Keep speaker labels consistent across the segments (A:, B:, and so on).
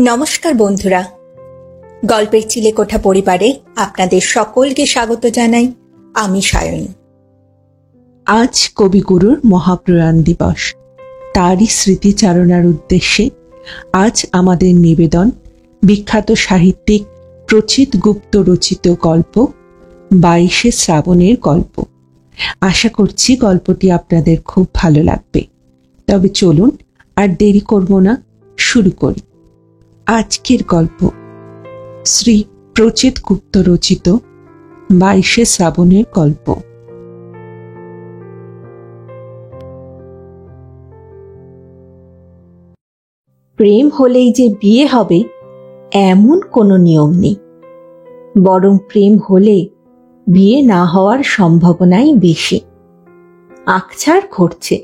A: নমস্কার বন্ধুরা, গল্পের চিলেকোঠা পরিবারে আপনাদের সকলকে স্বাগত জানাই। আমি সায়নী।
B: আজ কবিগুরুর মহাপ্রয়াণ দিবস। তারই স্মৃতিচারণার উদ্দেশ্যে আজ আমাদের নিবেদন বিখ্যাত সাহিত্যিক প্রচিত গুপ্ত রচিত গল্প 22শে শ্রাবণের গল্প। আশা করছি গল্পটি আপনাদের খুব ভালো লাগবে। তবে চলুন আর দেরি করব না, শুরু করি। আজকের গল্প শ্রী প্রচিত গুপ্ত রচিত 22শে শ্রাবণের গল্প।
A: প্রেম হলেই যে বিয়ে হবে এমন কোনো নিয়ম নেই, বরং প্রেম হলে বিয়ে না হওয়ার সম্ভাবনাই বেশি। আকছার ঘটছে,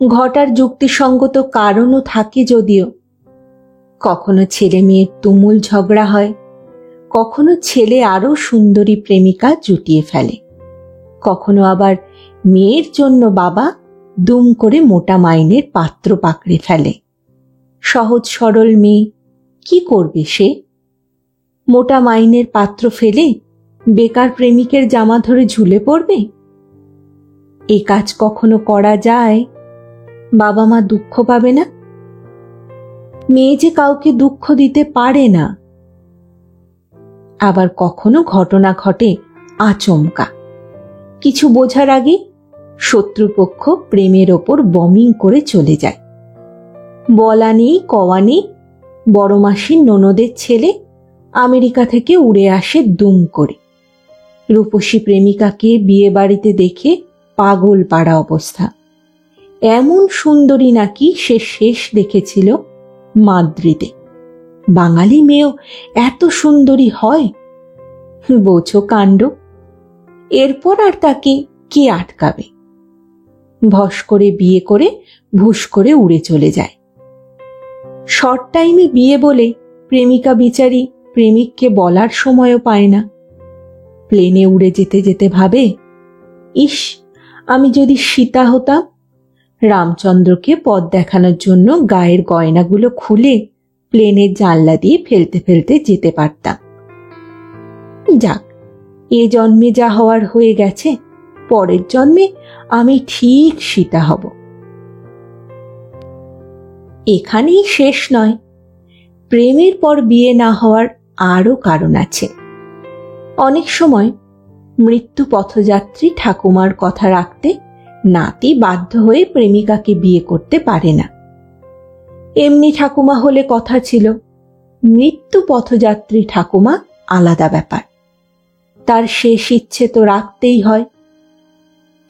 A: ঘটার যুক্তিসঙ্গত কারণও থাকে যদিও। কখনো ছেলে মেয়ের তুমুল ঝগড়া হয়, কখনো ছেলে আরো সুন্দরী প্রেমিকা জুটিয়ে ফেলে, কখনো আবার মেয়ের জন্য বাবা দুম করে মোটা মাইনের পাত্র পাকড়ে ফেলে। সহজ সরল মেয়ে কি করবে সে? মোটা মাইনের পাত্র ফেলে বেকার প্রেমিকের জামা ধরে ঝুলে পড়বে? এ কাজ কখনো করা যায়? বাবা মা দুঃখ পাবে না? মেয়ে যে কাউকে দুঃখ দিতে পারে না। আবার কখনো ঘটনা ঘটে আচমকা, কিছু বোঝার আগে শত্রুপক্ষ প্রেমের ওপর বমিং করে চলে যায়। বলা নেই কওয়া নেই, বড় মাসির ননদের ছেলে আমেরিকা থেকে উড়ে আসে দুম করে। রূপসী প্রেমিকাকে বিয়ে বাড়িতে দেখে পাগল পাড়া অবস্থা। এমন সুন্দরী নাকি সে শেষ দেখেছিল মাদ্রিদে। বাঙালি মেয়েও এত সুন্দরী হয়? বোঝো কাণ্ড। এরপর আর তাকে কে আটকাবে? ভস করে বিয়ে করে ভুস করে উড়ে চলে যায়। শর্ট টাইমে বিয়ে বলে প্রেমিকা বিচারী প্রেমিককে বলার সময়ও পায় না। প্লেনে উড়ে যেতে যেতে ভাবে, ইস, আমি যদি সীতা হতাম, রামচন্দ্রকে পথ দেখানোর জন্য গায়ের গয়নাগুলো খুলে প্লেনের জানলা দিয়ে ফেলতে ফেলতে যেতে পারতাম। যাক, এ জন্মে যা হওয়ার হয়ে গেছে, পরের জন্মে আমি ঠিক সীতা হব। এখানেই শেষ নয়, প্রেমের পর বিয়ে না হওয়ার আরও কারণ আছে। অনেক সময় মৃত্যু পথযাত্রী ঠাকুমার কথা রাখতে নাতি বাধ্য হয়ে প্রেমিকাকে বিয়ে করতে পারে না। এমনি ঠাকুমা হলে কথা ছিল, মৃত্যু পথযাত্রী ঠাকুমা আলাদা ব্যাপার। তার শেষ ইচ্ছে তো রাখতেই হয়।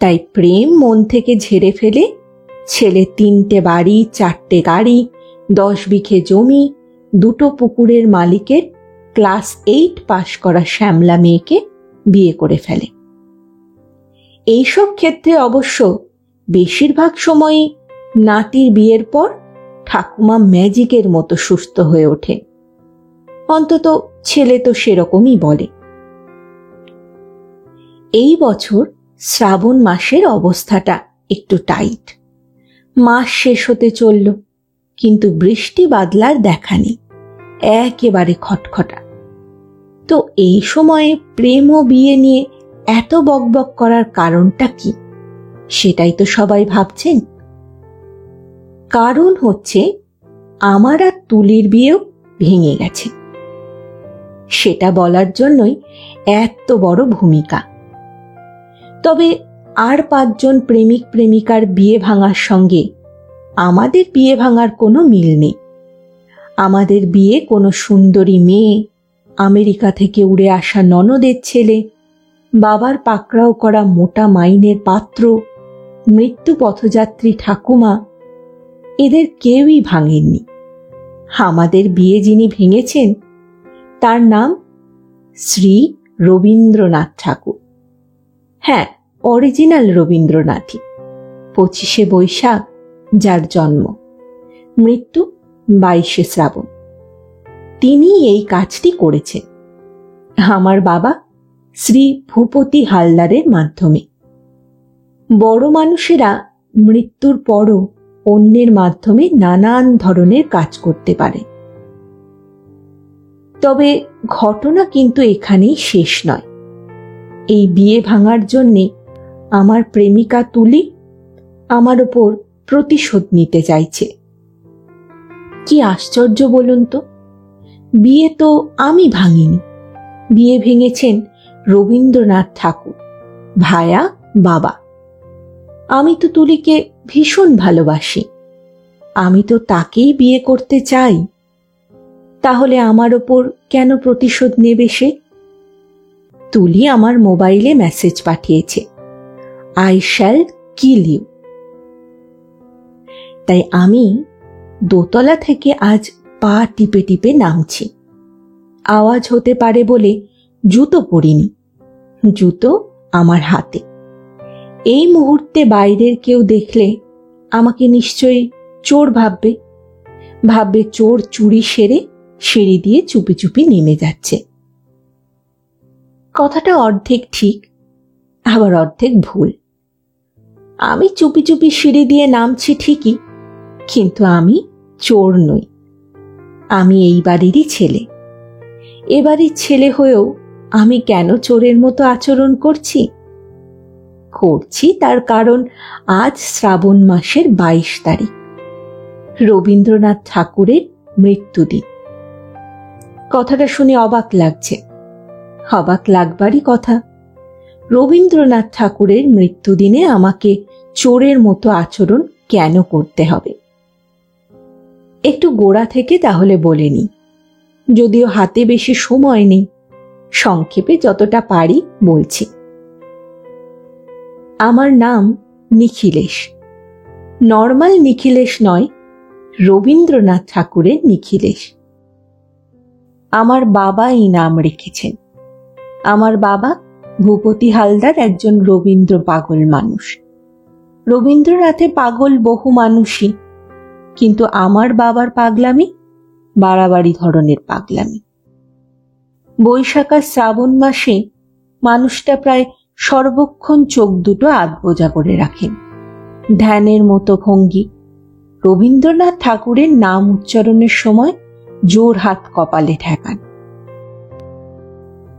A: তাই প্রেম মন থেকে ঝেড়ে ফেলে ছেলে 3টে বাড়ি, 4টে গাড়ি, 10 বিঘে জমি, 2টো পুকুরের মালিকের ক্লাস 8 পাশ করা শ্যামলা মেয়েকে বিয়ে করে ফেলে। এইসব ক্ষেত্রে অবশ্য বেশিরভাগ সময়ই নাতির বিয়ের পর ঠাকুমা ম্যাজিকের মতো সুস্থ হয়ে ওঠে। অন্তত ছেলে তো সেরকমই বলে। এই বছর শ্রাবণ মাসের অবস্থাটা একটু টাইট। মাস শেষ হতে চলল, কিন্তু বৃষ্টি বাদলার দেখা নেই, একেবারে খটখটা। তো এই সময়ে প্রেম ও বিয়ে নিয়ে এত বকবক করার কারণটা কি, সেটাই তো সবাই ভাবছেন। কারণ হচ্ছে আমার আর তুলির বিয়েও ভেঙে গেছে। সেটা বলার জন্যই এত বড় ভূমিকা। তবে আর 5 জন প্রেমিক প্রেমিকার বিয়ে ভাঙার সঙ্গে আমাদের বিয়ে ভাঙার কোনো মিল নেই। আমাদের বিয়ে কোনো সুন্দরী মেয়ে, আমেরিকা থেকে উড়ে আসা ননদের ছেলে, বাবার পাকড়াও করা মোটা মাইনের পাত্র, মৃত্যু পথযাত্রী ঠাকুমা, এদের কেউই ভাঙেননি। আমাদের বিয়ে যিনি ভেঙেছেন তার নাম শ্রী রবীন্দ্রনাথ ঠাকুর। হ্যাঁ, অরিজিনাল রবীন্দ্রনাথই। 25শে বৈশাখ যার জন্ম, মৃত্যু 22শে শ্রাবণ। তিনি এই কাজটি করেছেন আমার বাবা শ্রী ভূপতি হালদারের মাধ্যমে। বড় মানুষেরা মৃত্যুর পরও অন্যের মাধ্যমে নানান ধরনের কাজ করতে পারে। তবে ঘটনা কিন্তু এখানেই শেষ নয়। এই বিয়ে ভাঙার জন্যে আমার প্রেমিকা তুলি আমার ওপর প্রতিশোধ নিতে চাইছে। কি আশ্চর্য বলুন তো, বিয়ে তো আমি ভাঙিনি, বিয়ে ভেঙেছেন রবীন্দ্রনাথ ঠাকুর, ভায়া বাবা। আমি তো তুলিকে ভীষণ ভালোবাসি, আমি তো তাকেই বিয়ে করতে চাই। তাহলে আমার ওপর কেন প্রতিশোধ নেবে সে? তুলি আমার মোবাইলে মেসেজ পাঠিয়েছে, আই শ্যাল কিল ইউ। তাই আমি দোতলা থেকে আজ পা টিপে টিপে নামছি। আওয়াজ হতে পারে বলে জুতো পরিনি, জুতো আমার হাতে। এই মুহূর্তে বাইরের কেউ দেখলে আমাকে নিশ্চয়ই চোর ভাববে, ভাববে চোর চুরি সেরে সিঁড়ি দিয়ে চুপি চুপি নেমে যাচ্ছে। কথাটা অর্ধেক ঠিক, আবার অর্ধেক ভুল। আমি চুপি চুপি সিঁড়ি দিয়ে নামছি ঠিকই, কিন্তু আমি চোর নই। আমি এই বাড়িরই ছেলে। এ বাড়ির ছেলে হয়েও আমি কেন চোরের মতো আচরণ করছি? তার কারণ আজ শ্রাবণ মাসের 22 তারিখ, রবীন্দ্রনাথ ঠাকুরের মৃত্যুদিন। কথাটা শুনে অবাক লাগছে, অবাক লাগবারই কথা। রবীন্দ্রনাথ ঠাকুরের মৃত্যুদিনে আমাকে চোরের মতো আচরণ কেন করতে হবে? একটু গোড়া থেকে তাহলে বলে নিই, যদিও হাতে বেশি সময় নেই, সংক্ষেপে যতটা পারি বলছি। আমার নাম নিখিলেশ, নর্মাল নিখিলেশ নয়, রবীন্দ্রনাথ ঠাকুরের নিখিলেশ। আমার বাবা এই নাম রেখেছেন। আমার বাবা ভূপতি হালদার একজন রবীন্দ্র পাগল মানুষ। রবীন্দ্রনাথে পাগল বহু মানুষই, কিন্তু আমার বাবার পাগলামি বাড়াবাড়ি ধরনের পাগলামি। বৈশাখ আর শ্রাবণ মাসে মানুষটা প্রায় সর্বক্ষণ চোখ দুটো আধবোজা করে রাখেন, ধ্যানের মতো ভঙ্গি। রবীন্দ্রনাথ ঠাকুরের নাম উচ্চারণের সময় জোর হাত কপালে ঠেকান।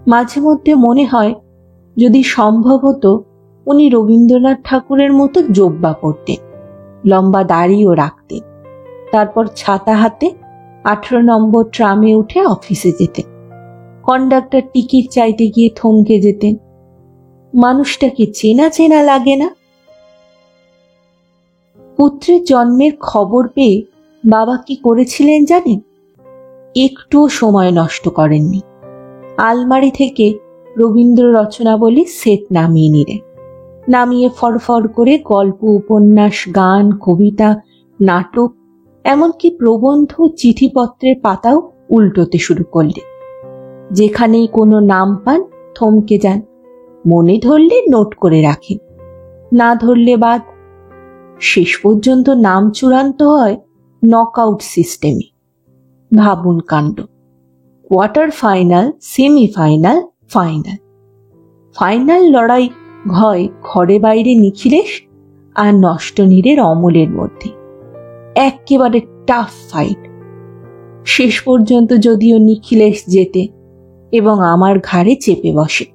A: মাঝে মধ্যে মনে হয় যদি সম্ভব হতো উনি রবীন্দ্রনাথ ঠাকুরের মতো জোব্বা পরতেন, লম্বা দাড়িও রাখতেন, তারপর ছাতা হাতে 18 নম্বর ট্রামে উঠে অফিসে যেতেন। কন্ডাক্টর টিকিট চাইতে গিয়ে থমকে যেতেন। মানুষটাকে চেনা চেনা লাগে না? পুত্রের জন্মের খবর পেয়ে বাবা কি করেছিলেন জানেন? একটুও সময় নষ্ট করেননি। আলমারি থেকে রবীন্দ্র রচনাবলী সেট নামিয়ে নিলেন। নামিয়ে ফরফর করে গল্প, উপন্যাস, গান, কবিতা, নাটক, এমনকি প্রবন্ধ, চিঠিপত্রের পাতাও উল্টোতে শুরু করলেন। যেখানেই কোনো নাম পান থমকে যান, মনে ধরলে নোট করে রাখেন, না ধরলে বাদ। শেষ পর্যন্ত নাম চূড়ান্ত হয় নকআউট সিস্টেমে। ভাবুন কাণ্ড! Quarter final, semifinal, final. Final লড়াই হয় ঘরে বাইরে নিখিলেশ আর নষ্টনীরের অমলের মধ্যে। একেবারে টাফ ফাইট। শেষ পর্যন্ত যদিও নিখিলেশ জেতে এবং আমার ঘাড়ে চেপে বসে।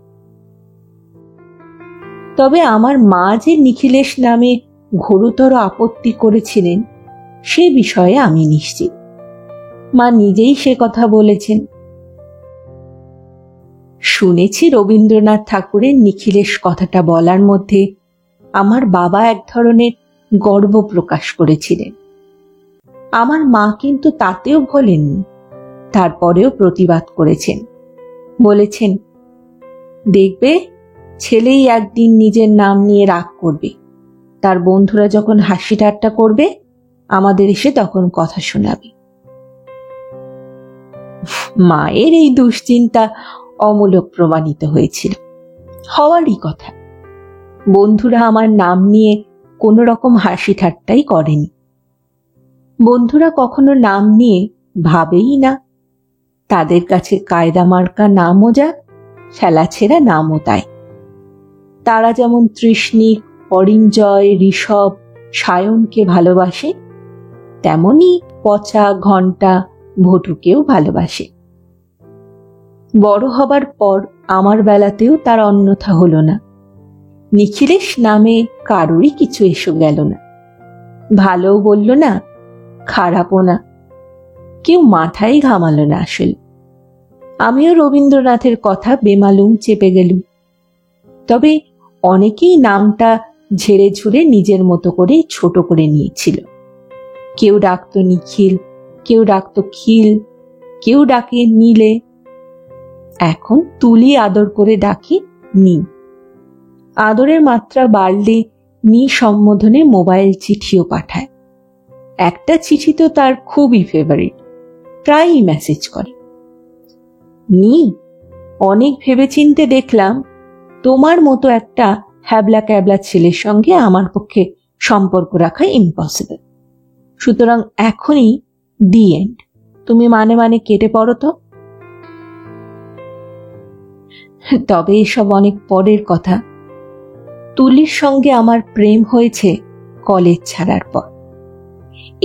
A: তবে আমার মা যে নিখিলেশ নামে ঘোরতর আপত্তি করেছিলেন সে বিষয়ে আমি নিশ্চিত। মা নিজেই সে কথা বলেছেন। শুনেছি রবীন্দ্রনাথ ঠাকুরের নিখিলেশ কথাটা বলার মধ্যে আমার বাবা এক ধরনের গর্ব প্রকাশ করেছিলেন। আমার মা কিন্তু তাতেও ভোলেননি, তারপরেও প্রতিবাদ করেছেন। বলেছেন, দেখবে ছেলেই একদিন নিজের নাম নিয়ে রাগ করবে, তার বন্ধুরা যখন হাসি ঠাট্টা করবে আমাদের এসে তখন কথা শোনাবে। মায়ের এই দুশ্চিন্তা অমূলক প্রমাণিত হয়েছিল। হওয়ারই কথা। বন্ধুরা আমার নাম নিয়ে কোনো রকম হাসি ঠাট্টাই করেনি। বন্ধুরা কখনো নাম নিয়ে ভাবেই না। তাদের কাছে কায়দা মার্কা নামও যা, ফেলাছেড়া নামও তাই। তারা যেমন তৃষ্ণিক, অরিঞ্জয়, ঋষভ, সায়নকে ভালোবাসে, তেমনি পচা, ঘণ্টা, ভটুকেও ভালোবাসে। বড় হবার পর আমার বেলাতেও তার অন্যথা হলো না। নিখিলেশ নামে কারোরই কিছু এসে গেল না, ভালোও বলল না, খারাপও না, কেউ মাথায় ঘামালো না। আসলে আমিও রবীন্দ্রনাথের কথা বেমালুম চেপে গেলুম। তবে অনেকেই নামটা ঝেড়ে ঝুড়ে নিজের মতো করে ছোট করে নিয়েছিল। কেউ ডাকতো নিখিল, কেউ ডাকতো খিল, কেউ ডাকে নীলে। এখন তুলি আদর করে ডাকি নি। আদরের মাত্রা বাড়লে নি সম্বোধনে মোবাইল চিঠিও পাঠায়। একটা চিঠি তো তার খুবই ফেভারিট, প্রায়ই মেসেজ করে। নি, অনেক ভেবেচিন্তে দেখলাম তোমার মতো একটা হ্যাবলা ক্যাবলা ছেলের সঙ্গে আমার পক্ষে সম্পর্ক রাখা ইম্পসিবল। সুতরাং এখনই দি এন্ড, তুমি মানে মানে কেটে পড়ো তো। তবে এসব অনেক পরের কথা। তুলির সঙ্গে আমার প্রেম হয়েছে কলেজ ছাড়ার পর।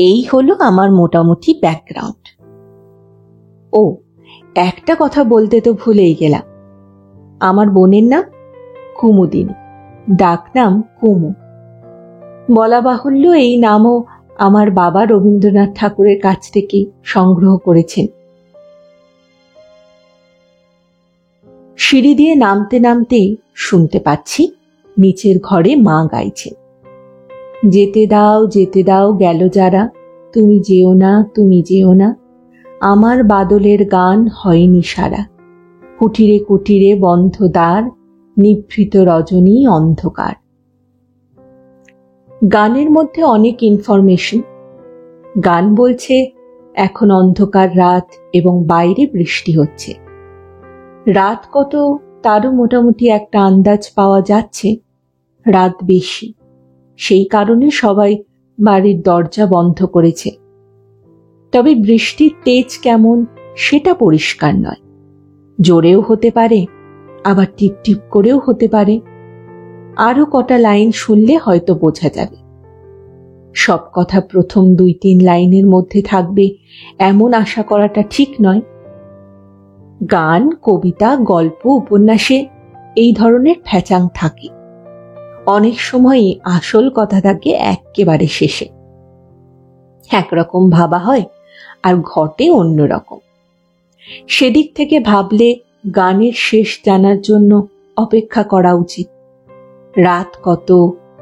A: এই হলো আমার মোটামুটি ব্যাকগ্রাউন্ড। ও, একটা কথা বলতে তো ভুলেই গেলাম। আমার বোনের নাম কুমুদিনী, ডাক নাম কুমু। বলা বাহুল্য এই নামও আমার বাবা রবীন্দ্রনাথ ঠাকুরের কাছ থেকে সংগ্রহ করেছেন। সিঁড়ি দিয়ে নামতে নামতেই শুনতে পাচ্ছি নিচের ঘরে মা গাইছেন, যেতে দাও যেতে দাও গেল যারা, তুমি যেও না তুমি যেও না, আমার বাদলের গান হয়নি সারা, কুটিরে কুটিরে বন্ধ দ্বার, নিভৃত রজনী অন্ধকার। গানের মধ্যে অনেক ইনফরমেশন। গান বলছে এখন অন্ধকার রাত এবং বাইরে বৃষ্টি হচ্ছে। রাত কত তারও মোটামুটি একটা আন্দাজ পাওয়া যাচ্ছে। রাত বেশি, সেই কারণে সবাই বাড়ির দরজা বন্ধ করেছে। তবে বৃষ্টির তেজ কেমন সেটা পরিষ্কার নয়। জোরেও হতে পারে, আবার টিপ টিপ করেও হতে পারে। আরো কটা লাইন শুনলে হয়তো বোঝা যাবে। সব কথা প্রথম 2-3 লাইনের মধ্যে থাকবে এমন আশা করাটা ঠিক নয়। গান, কবিতা, গল্প, উপন্যাসে এই ধরনের ফ্যাচাং থাকে। অনেক সময়ই আসল কথা থাকে একেবারে শেষে। একরকম ভাবা হয় আর ঘটে অন্যরকম। সেদিক থেকে ভাবলে গানের শেষ জানার জন্য অপেক্ষা করা উচিত। রাত কত,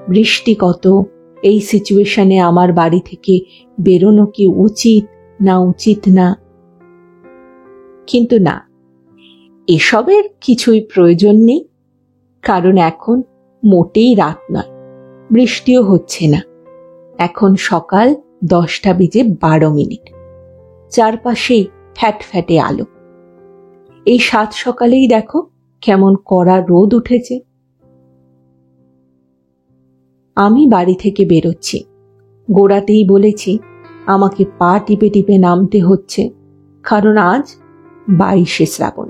A: বৃষ্টি কত, এই সিচুয়েশনে আমার বাড়ি থেকে বেরোনো কি উচিত না উচিত না। কিন্তু না, এসবের কিছুই প্রয়োজন নেই, কারণ এখন মোটেই রাত নয়, বৃষ্টিও হচ্ছে না। এখন সকাল 10:12। চারপাশে ফ্যাটফ্যাটে আলো। এই 7 সকালেই দেখো কেমন কড়া রোদ উঠেছে। আমি বাড়ি থেকে বেরোচ্ছি। গোড়াতেই বলেছি আমাকে পা টিপে টিপে নামতে হচ্ছে, কারণ আজ 22শে শ্রাবণ,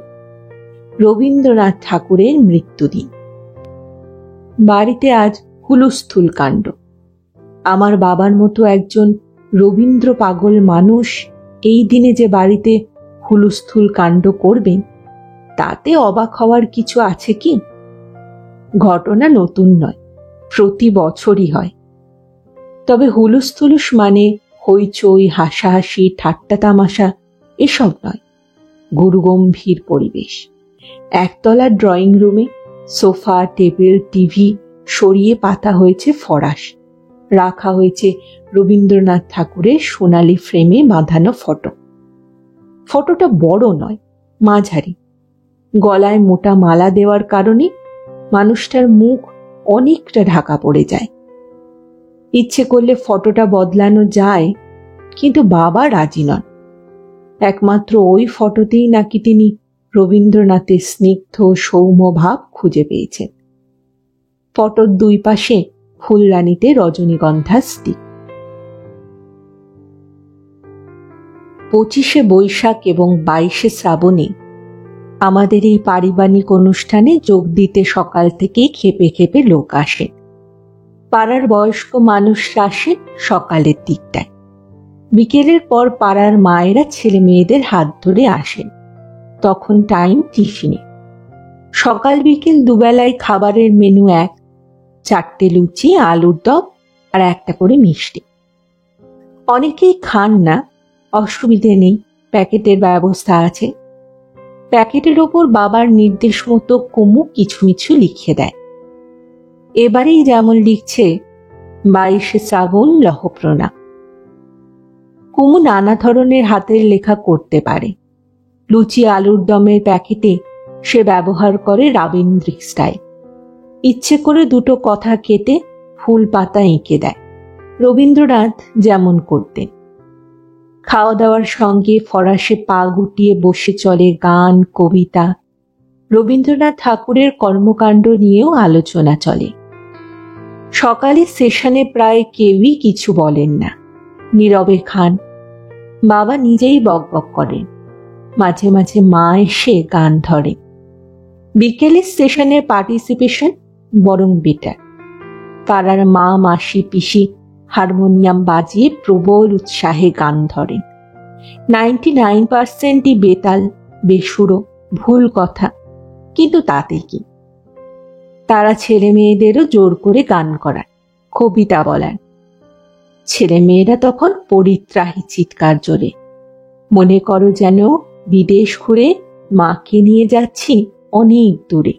A: রবীন্দ্রনাথ ঠাকুরের মৃত্যুদিন। বাড়িতে আজ হুলস্থুল কাণ্ড। আমার বাবার মতো একজন রবীন্দ্র পাগল মানুষ এই দিনে যে বাড়িতে হুলস্থুল কাণ্ড করবেন, তাতে অবাক হওয়ার কিছু আছে কি? ঘটনা নতুন নয়, প্রতি বছরই হয়। তবে হুলুস্থুলুস মানে হইচই, হাসাহাসি, ঠাট্টা তামাশা এসব নয়, গুরুগম্ভীর পরিবেশ। একতলার ড্রয়িং রুমে সোফা, টেবিল, টিভি সরিয়ে পাতা হয়েছে ফরাস, রাখা হয়েছে রবীন্দ্রনাথ ঠাকুরের সোনালী ফ্রেমে বাঁধানো ফটো। ফটোটা বড় নয়, মাঝারি। গলায় মোটা মালা দেওয়ার কারণে মানুষটার মুখ অনেকটা ঢাকা পড়ে যায়। ইচ্ছে করলে ফটোটা বদলানো যায়, কিন্তু বাবা রাজি নন। একমাত্র ওই ফটোতেই নাকি তিনি রবীন্দ্রনাথের স্নিগ্ধ সৌম্য ভাব খুঁজে পেয়েছেন। ফটোর 2 পাশে ফুলদানিতে রজনীগন্ধা স্টিক। 25শে বৈশাখ এবং 22শে শ্রাবণে আমাদের এই পারিবারিক অনুষ্ঠানে যোগ দিতে সকাল থেকেই খেপে খেপে লোক আসে। পাড়ার বয়স্ক মানুষরা আসেন সকালের দিকটায়। বিকেলের পর পাড়ার মায়েরা ছেলে মেয়েদের হাত ধরে আসেন। তখন টাইম টিফিনে। সকাল বিকেল দুবেলায় খাবারের মেনু এক, 4টে লুচি, আলুর দম আর একটা করে মিষ্টি। অনেকেই খান না, অসুবিধে নেই, প্যাকেটের ব্যবস্থা আছে। প্যাকেটের ওপর বাবার নির্দেশ মতো কুমু কিছু মিছু লিখে দেয়। এবারেই যেমন লিখছে 22শে শ্রাবণ লহপ্রণা। কুমু নানা ধরনের হাতের লেখা করতে পারে। লুচি আলুর দমের প্যাকেটে সে ব্যবহার করে রবীন্দ্রিক স্টাইল। ইচ্ছে করে দুটো কথা কেটে ফুল পাতা এঁকে দেয়, রবীন্দ্রনাথ যেমন করতেন। খাওয়া দাওয়ার সঙ্গে ফরাসে পা গুটিয়ে বসে চলে গান, কবিতা, রবীন্দ্রনাথ ঠাকুরের কর্মকাণ্ড নিয়েও আলোচনা চলে। সকালে সেশনে প্রায় কেউই কিছু বলেন না, নীরবে খান। বাবা নিজেই বকবক করেন, মাঝে মাঝে মা এসে গান ধরে। বিকেলের সেশনের পার্টিসিপেশন বরং বেটার। পাড়ার মা, মাসি, পিসি হারমোনিয়াম বাজিয়ে প্রবল উৎসাহে গান ধরেন। 99%ই বেতাল, বেসুরো, ভুল কথা, কিন্তু তাতে কি। তারা ছেলে মেয়েদেরও জোর করে গান করায়, কবিতা বলেন। ছেলে মেয়েরা তখন পরিত্রাহী চিৎকার জোরে, মনে করো যেন বিদেশ ঘুরে মাকে নিয়ে যাচ্ছি অনেক দূরে।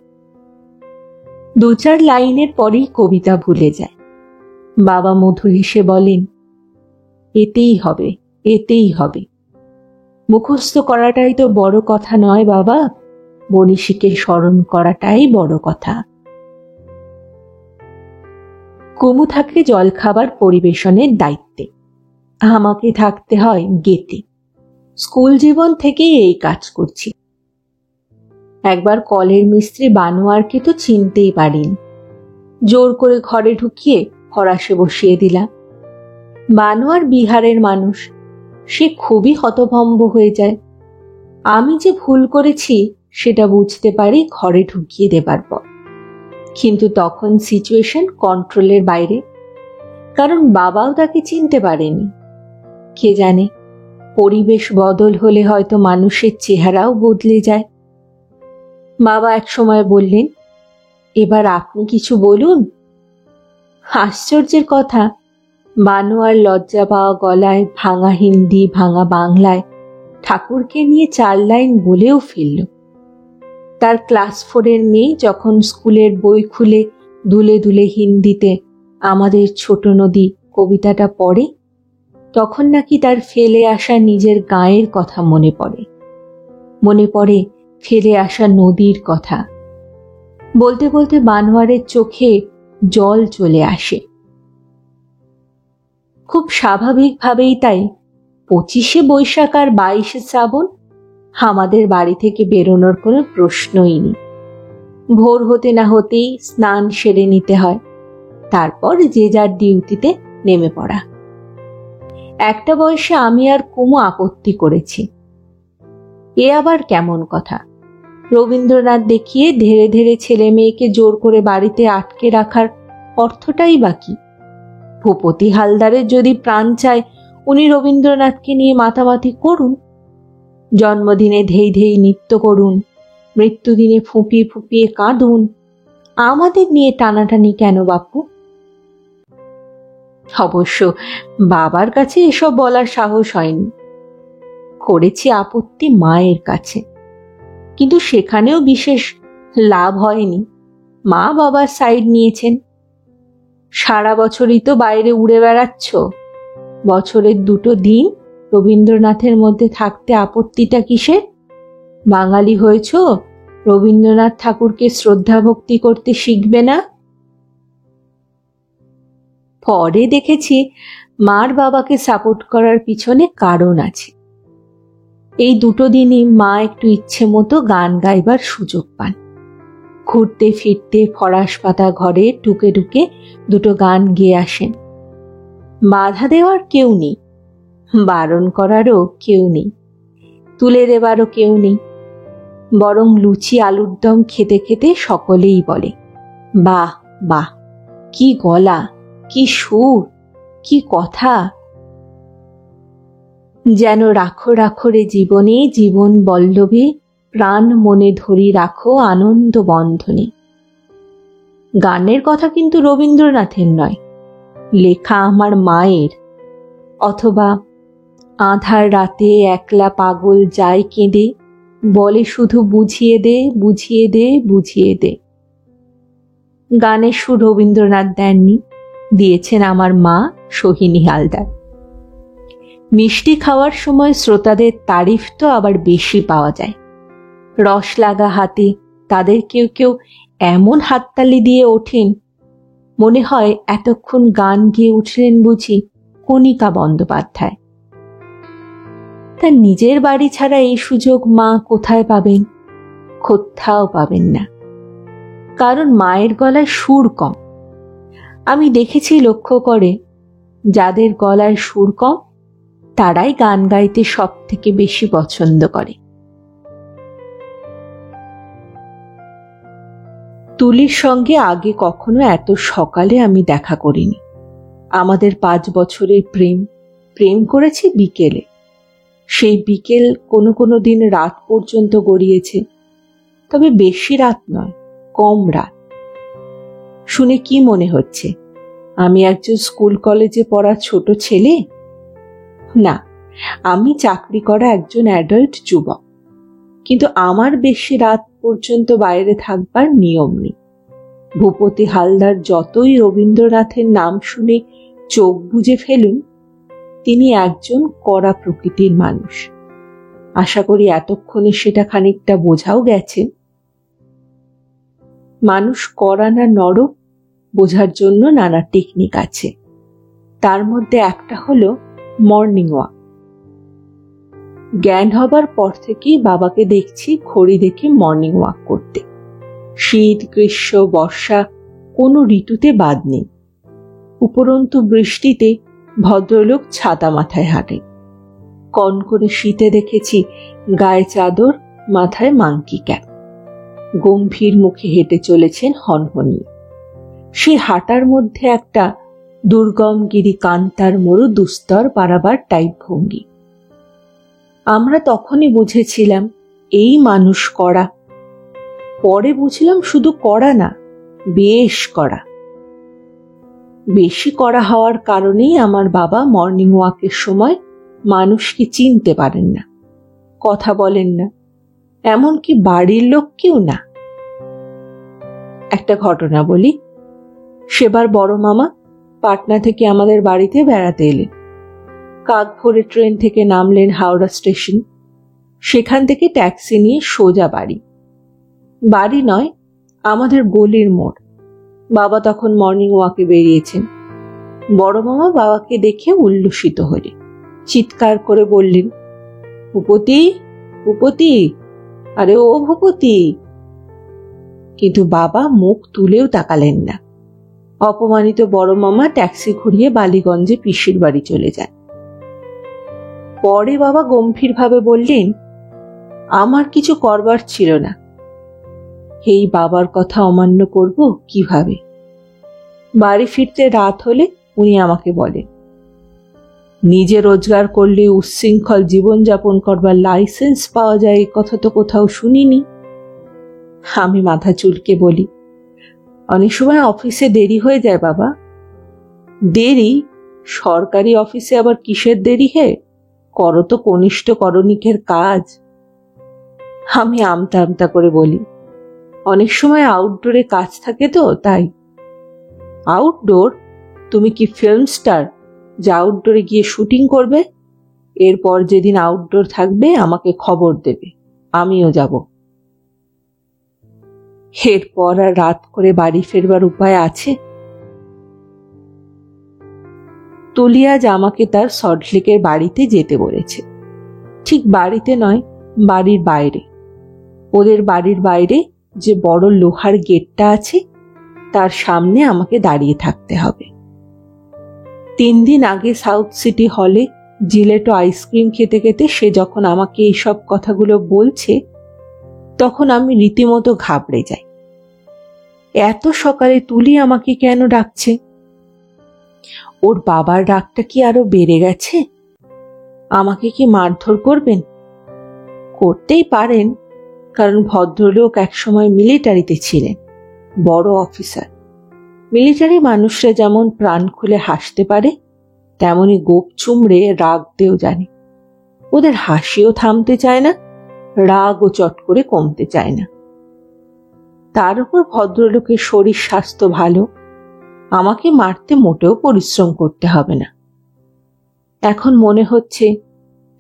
A: 2-4 লাইনের পরেই কবিতা ভুলে যায়। বাবা মধুর হেসে বলেন, এতেই হবে, এতেই হবে। মুখস্থ করাটাই তো বড় কথা নয় বাবা, মনীষীকে স্মরণ করাটাই বড় কথা। কুমু থাকে জলখাবার পরিবেশনের দায়িত্বে, আমাকে থাকতে হয় গেটে। স্কুল জীবন থেকেই এই কাজ করছি। একবার কলের মিস্ত্রি বানোয়ারকে তো চিনতেই পারিনি, জোর করে ঘরে ঢুকিয়ে ফরাসে বসিয়ে দিলাম। বানোয়ার বিহারের মানুষ, সে খুবই হতভম্ব হয়ে যায়। আমি যে ভুল করেছি সেটা বুঝতে পারি ঘরে ঢুকিয়ে দেবার পর, কিন্তু তখন সিচুয়েশন কন্ট্রোলের বাইরে, কারণ বাবাও তাকে চিনতে পারেনি। কে জানে, পরিবেশ বদল হলে হয়তো মানুষের চেহারাও বদলে যায়। বাবা এক সময় বললেন, এবার আপনি কিছু বলুন। আশ্চর্যের কথা, বানোয়ার লজ্জা পাওয়া গলায় ভাঙা হিন্দি, ভাঙা বাংলায় ঠাকুরকে নিয়ে 4 লাইন বলেও ফেলল। তার ক্লাস 4-এর মেয়ে যখন স্কুলের বই খুলে দুলে দুলে হিন্দিতে আমাদের ছোট নদী কবিতাটা পড়ে, তখন নাকি তার ফেলে আসা নিজের গাঁয়ের কথা মনে পড়ে, মনে পড়ে ফেলে আসা নদীর কথা। বলতে বলতে বানোয়ারের চোখে জল চলে আসে। খুব স্বাভাবিকভাবেই তাই 25শে বৈশাখ আর 22শে শ্রাবণ আমাদের বাড়ি থেকে বেরোনোর কোনো প্রশ্নই নেই। ভোর হতে না হতেই স্নান সেরে নিতে হয়, তারপর যে যার ডিউটিতে নেমে পড়া। একটা বয়সে আমি আর কুমু আপত্তি করেছি, এ আবার কেমন কথা। রবীন্দ্রনাথ দেখিয়ে ধীরে ধীরে ছেলে মেয়েকে জোর করে বাড়িতে আটকে রাখার অর্থটাই বা কি? ভূপতি হালদারের যদি প্রাণ চায়, উনি রবীন্দ্রনাথকে নিয়ে মাতামাতি করুন, জন্মদিনে ধেই ধেই নৃত্য করুন, মৃত্যুদিনে ফুঁপিয়ে ফুঁপিয়ে কাঁদুন, আমাদের নিয়ে টানাটানি কেন বাপু? অবশ্য বাবার কাছে এসব বলার সাহস হয়নি। করেছি আপত্তি মায়ের কাছে, কিন্তু সেখানেও বিশেষ লাভ হয়নি। মা বাবার সাইড নিয়েছেন। সারা বছরই তো বাইরে উড়ে বেড়াচ্ছ, বছরের 2টো দিন রবীন্দ্রনাথের মধ্যে থাকতে আপত্তিটা কিসের? বাঙালি হয়েছ, রবীন্দ্রনাথ ঠাকুরকে শ্রদ্ধা ভক্তি করতে শিখবে না? পরে দেখেছি মার বাবাকে সাপোর্ট করার পিছনে কারণ আছে। এই 2টো দিনই মা একটু ইচ্ছে মতো গান গাইবার সুযোগ পান। ঘুরতে ফিরতে ফরাস পাতা ঘরে ঢুকে ঢুকে 2টো গান গেয়ে আসেন। বাধা দেওয়ার কেউ নেই, বারণ করারও কেউ নেই, তুলে দেবারও কেউ নেই। বরং লুচি আলুর দম খেতে খেতে সকলেই বলে, বাহ বাহ, কি গলা, কি সুর, কি কথা। যেন রাখো রাখো রে জীবনে, জীবন বল্লভে প্রাণ মনে ধরি রাখো আনন্দ বন্ধনে। গানের কথা কিন্তু রবীন্দ্রনাথের নয়, লেখা আমার মায়ের। অথবা আঁধার রাতে একলা পাগল যায় কেঁদে, বলে শুধু বুঝিয়ে দে বুঝিয়ে দে বুঝিয়ে দে। গানের সুর রবীন্দ্রনাথ দেননি, দিয়েছেন আমার মা সোহিনী হালদার। মিষ্টি খাওয়ার সময় শ্রোতাদের তারিফ তো আবার বেশি পাওয়া যায়। রস লাগা হাতে তাদের কেউ কেউ এমন হাততালি দিয়ে ওঠেন, মনে হয় এতক্ষণ গান গেয়ে উঠলেন বুঝি কণিকা বন্দ্যোপাধ্যায়। তার নিজের বাড়ি ছাড়া এই সুযোগ মা কোথায় পাবেন? কোথাও পাবেন না, কারণ মায়ের গলায় সুর কম। আমি দেখেছি লক্ষ্য করে, যাদের গলায় সুর কম তারাই গান গাইতে সব থেকে বেশি পছন্দ করে। তুলির সঙ্গে আগে কখনো এত সকালে আমি দেখা করিনি। আমাদের 5 বছরের প্রেম করেছি বিকেলে। সেই বিকেল কোনো কোনো দিন রাত পর্যন্ত গড়িয়েছে, তবে বেশি রাত নয়, কম রাত। শুনে কি মনে হচ্ছে আমি একজন স্কুল কলেজে পড়া ছোট ছেলে? না, আমি চাকরি করা একজন অ্যাডাল্ট যুবক। কিন্তু আমার বেশি রাত পর্যন্ত বাইরে থাকবার নিয়ম নেই। ভূপতি হালদার যতই রবীন্দ্রনাথের নাম শুনে চোখ বুজে ফেলুন, তিনি একজন কড়া প্রকৃতির মানুষ। আশা করি এতক্ষণে সেটা খানিকটা বোঝাও গেছে। মানুষ কড়া না নরম বোঝার জন্য নানা টেকনিক আছে। তার মধ্যে একটা হলো মর্নিং ওয়াক। জ্ঞান হবার পর থেকেই বাবাকে দেখছি ঘড়ি দেখে মর্নিং ওয়াক করতে। শীত, গ্রীষ্ম, বর্ষা কোনো ঋতুতে বাদ নেই। উপরন্তু বৃষ্টিতে ভদ্রলোক ছাতা মাথায় হাঁটেন। কনকনে শীতে দেখেছি গায়ে চাদর, মাথায় মাংকি ক্যাপ, গম্ভীর মুখে হেঁটে চলেছেন হনহনিয়ে। সে হাঁটার মধ্যে একটা দুর্গম গিরি কান্তার মরু দুস্তর পারাবার টাইপ ভঙ্গি। আমরা তখনই বুঝেছিলাম এই মানুষ কড়া। পরে বুঝলাম শুধু কড়া না, বেশ কড়া। বেশি কড়া হওয়ার কারণেই আমার বাবা মর্নিং ওয়াকের সময় মানুষকে চিনতে পারেন না, কথা বলেন না, এমনকি বাড়ির লোককেও না। একটা ঘটনা বলি। সেবার বড় মামা পাটনা থেকে আমাদের বাড়িতে বেড়াতে এলেন। কাকভোরে ট্রেন থেকে নামলেন হাওড়া স্টেশন। সেখান থেকে ট্যাক্সি নিয়ে সোজা বাড়ি। বাড়ি নয়, আমাদের গলির মোড়। বাবা তখন মর্নিং ওয়াকে বেরিয়েছেন। বড় মামা বাবাকে দেখে উল্লসিত হলেন, চিৎকার করে বললেন, ভূপতি, ভূপতি, আরে ও ভূপতি। কিন্তু বাবা মুখ তুলেও তাকালেন না। অপমানিত বড় মামা ট্যাক্সি ঘুরিয়ে বালিগঞ্জে পিসির বাড়ি চলে যান। পরে বাবা গম্ভীরভাবে বললেন, আমার কিছু করবার ছিল না। এই বাবার কথা অমান্য করব কিভাবে? বাড়ি ফিরতে রাত হলে উনি আমাকে বলেন, নিজে রোজগার করলে উচ্ছৃঙ্খল জীবনযাপন করবার লাইসেন্স পাওয়া যায়, এই কথা তো কোথাও শুনিনি। আমি মাথা চুলকে বলি, অনেক সময় অফিসে দেরি হয়ে যায় বাবা। দেরি? সরকারি অফিসে আবার কিসের দেরি হে? করো তো কনিষ্ঠ করণিকের কাজ। আমি আমতা আমতা করে বলি, অনেক সময় আউটডোরে কাজ থাকে তো তাই। আউটডোর? তুমি কি ফিল্ম স্টার যে আউটডোরে গিয়ে শুটিং করবে? এরপর যেদিন আউটডোর থাকবে আমাকে খবর দেবে, আমিও যাব। এরপর আর রাত করে বাড়ি ফেরবার উপায় আছে? তুলি আজ আমাকে তার সল্টলেকের বাড়িতে যেতে বলেছে। ঠিক বাড়িতে নয়, বাড়ির বাইরে। ওদের বাড়ির বাইরে যে বড় লোহার গেটটা আছে তার সামনে আমাকে দাঁড়িয়ে থাকতে হবে। 3 দিন আগে সাউথ সিটি হলে জিলেটো আইসক্রিম খেতে খেতে সে যখন আমাকে এইসব কথাগুলো বলছে, তখন আমি রীতিমতো ঘাবড়ে যাই। এত সকালে তুলি আমাকে কেন ডাকছে? ওর বাবার রাগটা কি আরো বেড়ে গেছে? আমাকে কি মারধর করবেন? করতেই পারেন, কারণ ভদ্রলোক একসময় মিলিটারিতে ছিলেন, বড় অফিসার। মিলিটারি মানুষরা যেমন প্রাণ খুলে হাসতে পারে, তেমনি গোপ চুমড়ে রাগতেও জানে। ওদের হাসিও থামতে চায় না, রাগও চট করে কমতে চায় না। তার উপর ভদ্রলোকের শরীর স্বাস্থ্য ভালো, আমাকে মারতে মোটেও পরিশ্রম করতে হবে না। এখন মনে হচ্ছে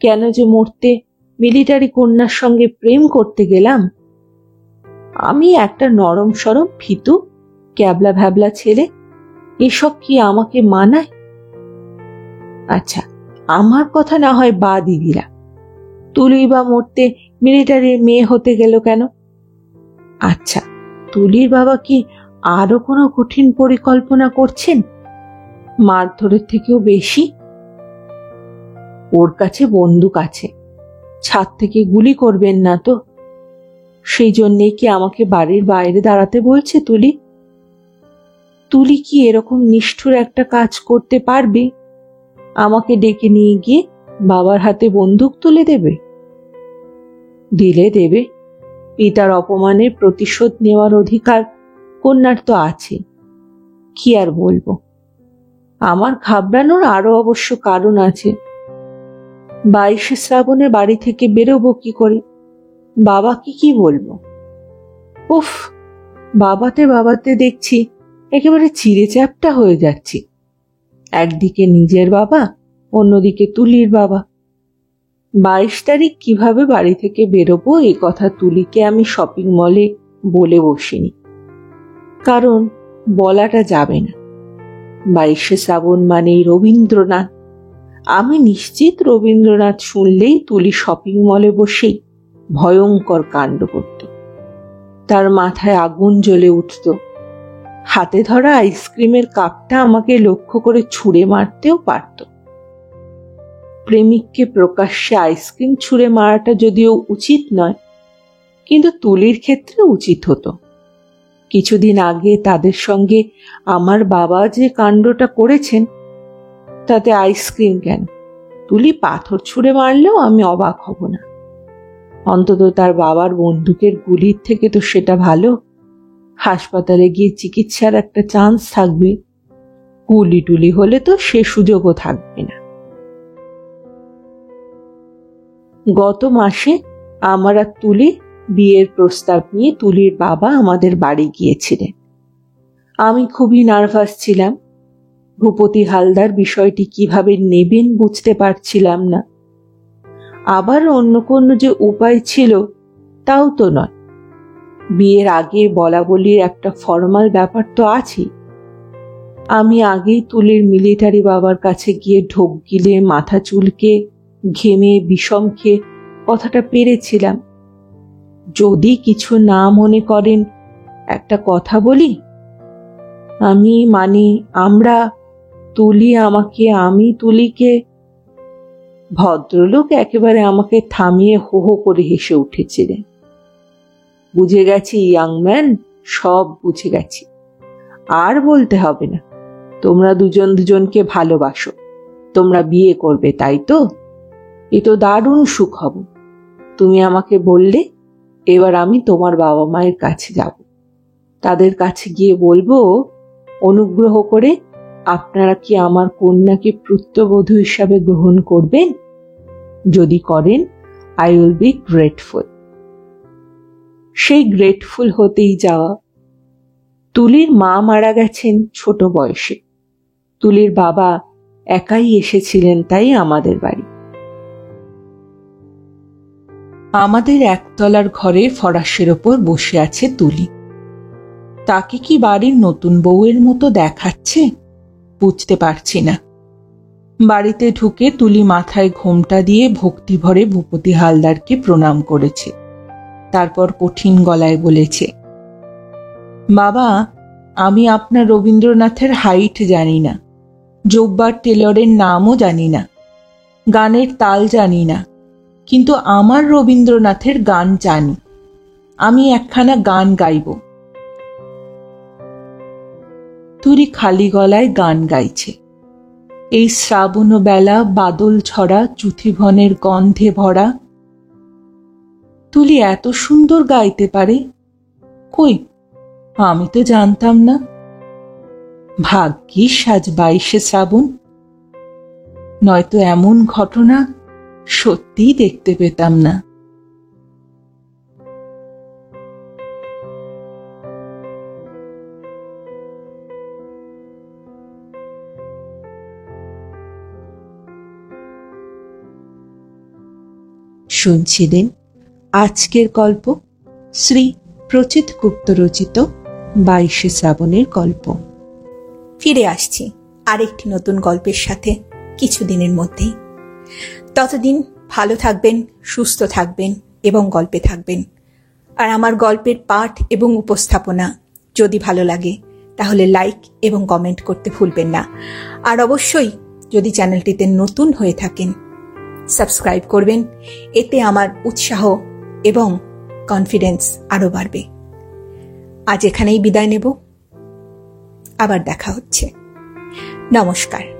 A: কেন যে মরতে মিলিটারি কন্যার সঙ্গে প্রেম করতে গেলাম। আমি একটা নরম সরম ফিতু ক্যাবলা ভ্যাবলা ছেলে, এসব কি আমাকে মানায়? আচ্ছা, আমার কথা না হয় বাদই দিলা, তুলি বা মরতে মিলিটারির মেয়ে হতে গেল কেন? আচ্ছা, তুলির বাবা কি আরো কোনো কঠিন পরিকল্পনা করছেন, মারধরের থেকেও বেশি? ওর কাছে বন্দুক আছে, ছাদ থেকে গুলি করবেন না তো? সেই জন্যেই কি আমাকে বাড়ির বাইরে দাঁড়াতে বলছে তুলি? তুলি কি এরকম নিষ্ঠুর একটা কাজ করতে পারবে? আমাকে ডেকে নিয়ে গিয়ে বাবার হাতে বন্দুক তুলে দেবে? দিলে দেবে, পিতার অপমানের প্রতিশোধ নেওয়ার অধিকার কন্যার তো আছে। কি আর বলবো, আমার ঘাবড়ানোর আরো অবশ্য কারণ আছে। 22শে শ্রাবণে বাড়ি থেকে বেরোবো কি করে? বাবাকে কি বলবো? উফ, বাবাতে দেখছি একেবারে চিড়ে চ্যাপ্টা হয়ে যাচ্ছি। একদিকে নিজের বাবা, অন্যদিকে তুলির বাবা। 22 তারিখ কিভাবে বাড়ি থেকে বেরোবো এ কথা তুলিকে আমি শপিং মলে বলে বসিনি, কারণ বলাটা যাবে না। 22শে শ্রাবণ মানেই রবীন্দ্রনাথ। আমি নিশ্চিত রবীন্দ্রনাথ শুনলেই তুলি শপিং মলে বসেই ভয়ঙ্কর কাণ্ড করত। তার মাথায় আগুন জ্বলে উঠত, হাতে ধরা আইসক্রিমের কাপটা আমাকে লক্ষ্য করে ছুঁড়ে মারতেও পারত। প্রেমিককে প্রকাশ্যে আইসক্রিম ছুঁড়ে মারাটা যদিও উচিত নয়, কিন্তু তুলির ক্ষেত্রে উচিত হতো। কিছুদিন আগে তাদের সঙ্গে আমার বাবা যে কাণ্ডটা করেছেন, তাতে আইসক্রিম কেন, তুলি পাথর ছুঁড়ে মারলেও আমি অবাক হব না। অন্তত তার বাবার বন্দুকের গুলির থেকে তো সেটা ভালো। হাসপাতালে গিয়ে চিকিৎসার একটা চান্স থাকবে, গুলি টুলি হলে তো সে সুযোগও থাকবে না। গত মাসে আমার আর তুলি বিয়ের প্রস্তাব নিয়ে তুলির বাবা আমাদের বাড়ি গিয়েছিলেন। আমি খুবই নার্ভাস ছিলাম। ভূপতি হালদার বিষয়টি কিভাবে নেবেন বুঝতে পারছিলাম না। আবার অন্য কোনো যে উপায় ছিল তাও তো নয়। বিয়ের আগে বলা বলির একটা ফর্মাল ব্যাপার তো আছে। আমি আগেই তুলির মিলিটারি বাবার কাছে গিয়ে ঢোক গিলে মাথা চুলকে ঘেমে বিষম খেয়ে কথাটা পেরেছিলাম। যদি কিছু না মনে করেন একটা কথা বলি। আমরা তুলি আমাকে, আমি তুলিকে। ভদ্রলোক একেবারে আমাকে থামিয়ে হো হো করে হেসে উঠেছিলেন। বুঝে গেছি ইয়াং ম্যান, সব বুঝে গেছি, আর বলতে হবে না। তোমরা দুজন দুজনকে ভালোবাসো, তোমরা বিয়ে করবে, তাই তো? এ তো দারুণ সুখবর। তুমি আমাকে বললে, এবার আমি তোমার বাবা মায়ের কাছে যাব। তাদের কাছে গিয়ে বলবো, অনুগ্রহ করে আপনারা কি আমার কন্যাকে পুত্রবধূ হিসাবে গ্রহণ করবেন? যদি করেন, আই উইল বি গ্রেটফুল। সেই গ্রেটফুল হতেই যাওয়া। তুলির মা মারা গেছেন ছোট বয়সে। তুলির বাবা একাই এসেছিলেন তাই আমাদের বাড়ি। আমাদের একতলার ঘরে ফরাসের ওপর বসে আছে তুলি। তাকে কি বাড়ির নতুন বউয়ের মতো দেখাচ্ছে বুঝতে পারছি না। বাড়িতে ঢুকে তুলি মাথায় ঘোমটা দিয়ে ভক্তি ভরে ভূপতি হালদারকে প্রণাম করেছে। তারপর কঠিন গলায় বলেছে, বাবা, আমি আপনার রবীন্দ্রনাথের হাইট জানি না, জব্বার টেলরের নামও জানি না, গানের তাল জানি না, কিন্তু আমার রবীন্দ্রনাথের গান জানি। আমি একখানা গান গাইব। তুলি খালি গলায় গান গাইছে। এই শ্রাবণ বেলা বাদল ছড়া চুথিভনের গন্ধে ভরা।
B: তুলি এত সুন্দর গাইতে পারে। কই, আমি তো জানতাম না। ভাগ্যিস আজ 22শে শ্রাবণ, নয়তো এমন ঘটনা সত্যিই দেখতে পেতাম না। শুনছিলেন আজকের গল্প শ্রী প্রচিত গুপ্ত রচিত 22শে শ্রাবণের গল্প।
A: ফিরে আসছি আরেকটি নতুন গল্পের সাথে কিছুদিনের মধ্যেই। ততদিন ভালো থাকবেন, সুস্থ থাকবেন এবং গল্পে থাকবেন। আর আমার গল্পের পাঠ এবং উপস্থাপনা যদি ভালো লাগে তাহলে লাইক এবং কমেন্ট করতে ভুলবেন না। আর অবশ্যই যদি চ্যানেলটিতে নতুন হয়ে থাকেন সাবস্ক্রাইব করবেন, এতে আমার উৎসাহ এবং কনফিডেন্স আরও বাড়বে। আজ এখানেই বিদায় নেব, আবার দেখা হচ্ছে। নমস্কার।